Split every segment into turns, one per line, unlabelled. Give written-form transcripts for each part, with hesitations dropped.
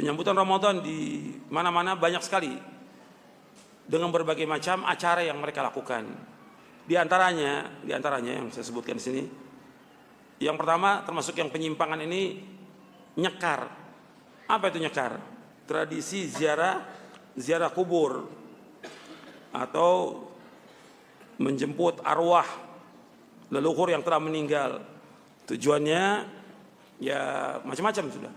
Penyambutan Ramadan di mana-mana banyak sekali dengan berbagai macam acara yang mereka lakukan. Di antaranya yang saya sebutkan di sini. Yang pertama termasuk yang penyimpangan ini nyekar. Apa itu nyekar? Tradisi ziarah kubur atau menjemput arwah leluhur yang telah meninggal. Tujuannya ya macam-macam sudah.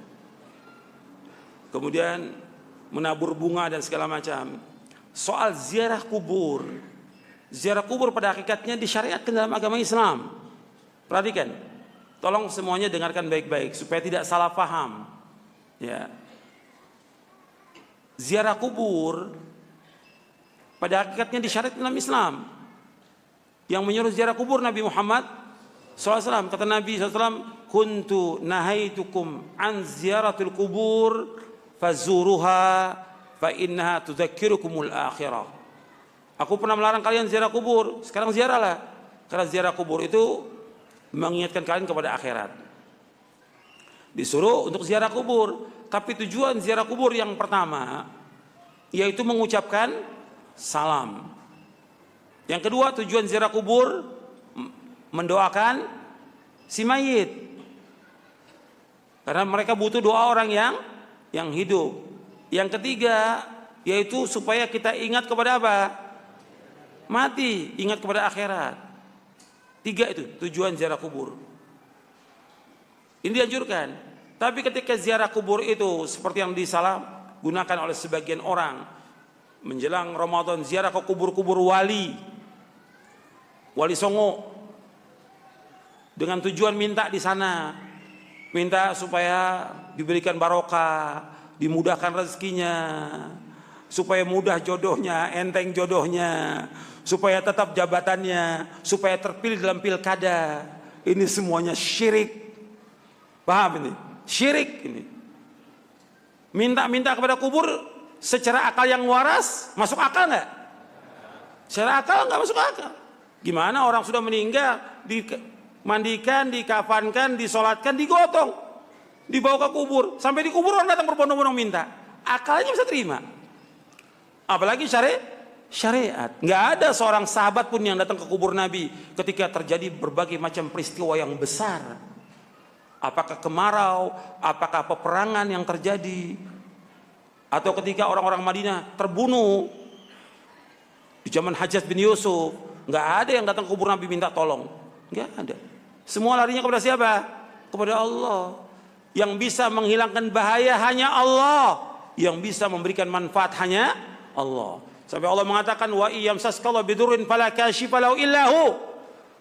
Kemudian menabur bunga dan segala macam. Soal ziarah kubur pada hakikatnya disyariatkan dalam agama Islam. Perhatikan, tolong semuanya dengarkan baik-baik supaya tidak salah paham. Ya, ziarah kubur pada hakikatnya disyariatkan dalam Islam. Yang menyuruh ziarah kubur Nabi Muhammad SAW. Kata Nabi SAW, kuntu nahaitukum an ziyaratul kubur fazuruha fa innaha tudzakirukumul akhirah. Aku pernah melarang kalian ziarah kubur, sekarang ziarahlah. Karena ziarah kubur itu mengingatkan kalian kepada akhirat. Disuruh untuk ziarah kubur, tapi tujuan ziarah kubur yang pertama yaitu mengucapkan salam. Yang kedua, tujuan ziarah kubur mendoakan si mayit. Karena mereka butuh doa orang yang hidup. Yang ketiga yaitu supaya kita ingat kepada apa? Mati, ingat kepada akhirat. Tiga itu tujuan ziarah kubur. Ini dianjurkan. Tapi ketika ziarah kubur itu seperti yang disalahgunakan oleh sebagian orang, menjelang Ramadan ziarah ke kubur-kubur wali Songo dengan tujuan minta di sana, minta supaya diberikan barokah, dimudahkan rezekinya, supaya mudah jodohnya, enteng jodohnya, supaya tetap jabatannya, supaya terpilih dalam pilkada. Ini semuanya syirik. Paham ini? Syirik ini. Minta-minta kepada kubur secara akal yang waras, masuk akal nggak? Secara akal nggak masuk akal. Gimana orang sudah meninggal, dimandikan, dikafankan, disolatkan, digotong, dibawa ke kubur, sampai di kubur orang datang berbondong-bondong minta. Akalnya bisa terima. Apalagi syariat. Nggak ada seorang sahabat pun yang datang ke kubur Nabi ketika terjadi berbagai macam peristiwa yang besar. Apakah kemarau, apakah peperangan yang terjadi, atau ketika orang-orang Madinah terbunuh di zaman Hajjaj bin Yusuf, nggak ada yang datang ke kubur Nabi minta tolong. Nggak ada. Semua larinya kepada siapa? Kepada Allah. Yang bisa menghilangkan bahaya hanya Allah. Yang bisa memberikan manfaat hanya Allah. Sampai Allah mengatakan, wa iyamsaskallahu bidurrin fala kashifa lahu illahu.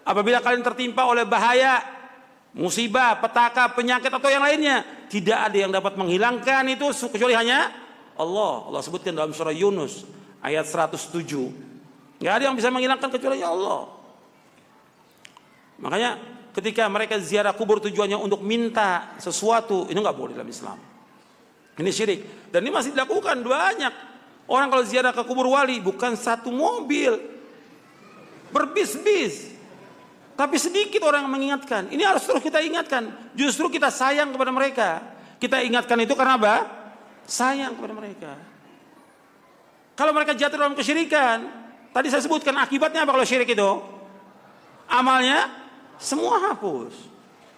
Apabila kalian tertimpa oleh bahaya, musibah, petaka, penyakit atau yang lainnya, tidak ada yang dapat menghilangkan itu kecuali hanya Allah. Allah sebutkan dalam surah Yunus ayat 107. Nggak ada yang bisa menghilangkan kecuali Allah. Makanya ketika mereka ziarah kubur tujuannya untuk minta sesuatu, ini nggak boleh dalam Islam. Ini syirik. Dan ini masih dilakukan banyak. Orang kalau ziarah ke kubur wali bukan satu mobil, berbis-bis. Tapi sedikit orang yang mengingatkan. Ini harus terus kita ingatkan. Justru kita sayang kepada mereka. Kita ingatkan itu karena apa? Sayang kepada mereka. Kalau mereka jatuh dalam kesyirikan, tadi saya sebutkan akibatnya apa kalau syirik itu? Amalnya semua hapus.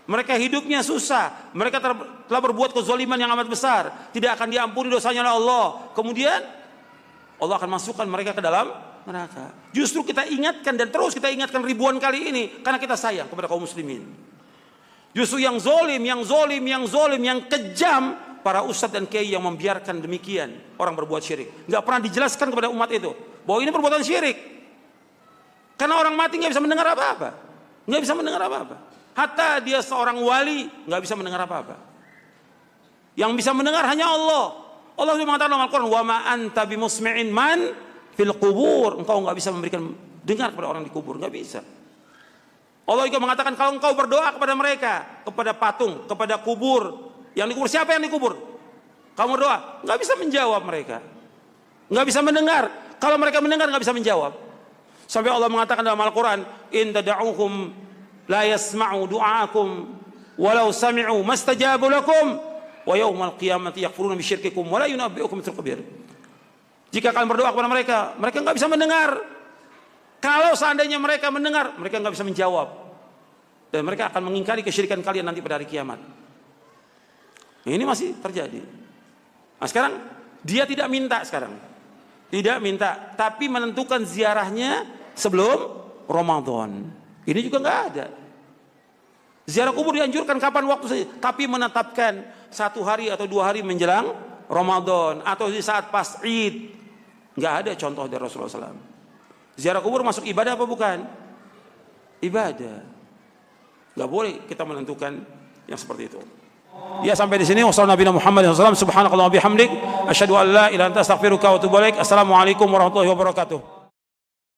Mereka hidupnya susah. Mereka telah berbuat kezaliman yang amat besar. Tidak akan diampuni dosanya oleh Allah. Kemudian Allah akan masukkan mereka ke dalam neraka. Justru kita ingatkan dan terus kita ingatkan ribuan kali ini karena kita sayang kepada kaum muslimin. Justru yang zolim, yang kejam, para ustadz dan kiai yang membiarkan demikian orang berbuat syirik. Nggak pernah dijelaskan kepada umat itu bahwa ini perbuatan syirik. Karena orang mati nggak bisa mendengar apa-apa, nggak bisa mendengar apa-apa. Hatta dia seorang wali nggak bisa mendengar apa-apa. Yang bisa mendengar hanya Allah. Allah sudah mengatakan dalam Al-Quran, wa ma anta bimusmi'in man fil kubur. Engkau nggak bisa memberikan dengar kepada orang di kubur, nggak bisa. Allah juga mengatakan kalau engkau berdoa kepada mereka, kepada patung, kepada kubur, yang dikubur siapa yang dikubur? Kamu berdoa, nggak bisa menjawab mereka, nggak bisa mendengar. Kalau mereka mendengar nggak bisa menjawab. Sampai Allah mengatakan dalam Al-Quran, in tad'uhum la yasma'u du'aakum walau sami'u mastajabu lakum wa yaumal qiyamati yakfuruna bisyirkikum wa la yunabbi'ukum mithlu khabir. Jika kalian berdoa kepada mereka, mereka nggak bisa mendengar. Kalau seandainya mereka mendengar, mereka nggak bisa menjawab. Dan mereka akan mengingkari kesyirikan kalian nanti pada hari kiamat. Ini masih terjadi. Nah sekarang, dia tidak minta sekarang. Tidak minta, tapi menentukan ziarahnya sebelum Ramadan. Ini juga nggak ada. Ziarah kubur dianjurkan kapan waktu saja, tapi menetapkan 1 hari atau 2 hari menjelang Ramadan atau di saat pas Id. Nggak ada contoh dari Rasulullah SAW. Ziarah kubur masuk ibadah apa bukan? Ibadah. Nggak boleh kita menentukan yang seperti itu. Ya, sampai di sini. Wassalamualaikum warahmatullahi wabarakatuh. Subhanakallahumma bihamdik asyhadu an la ilaha illa anta astaghfiruka wa atubu ilaik. Assalamualaikum warahmatullahi wabarakatuh.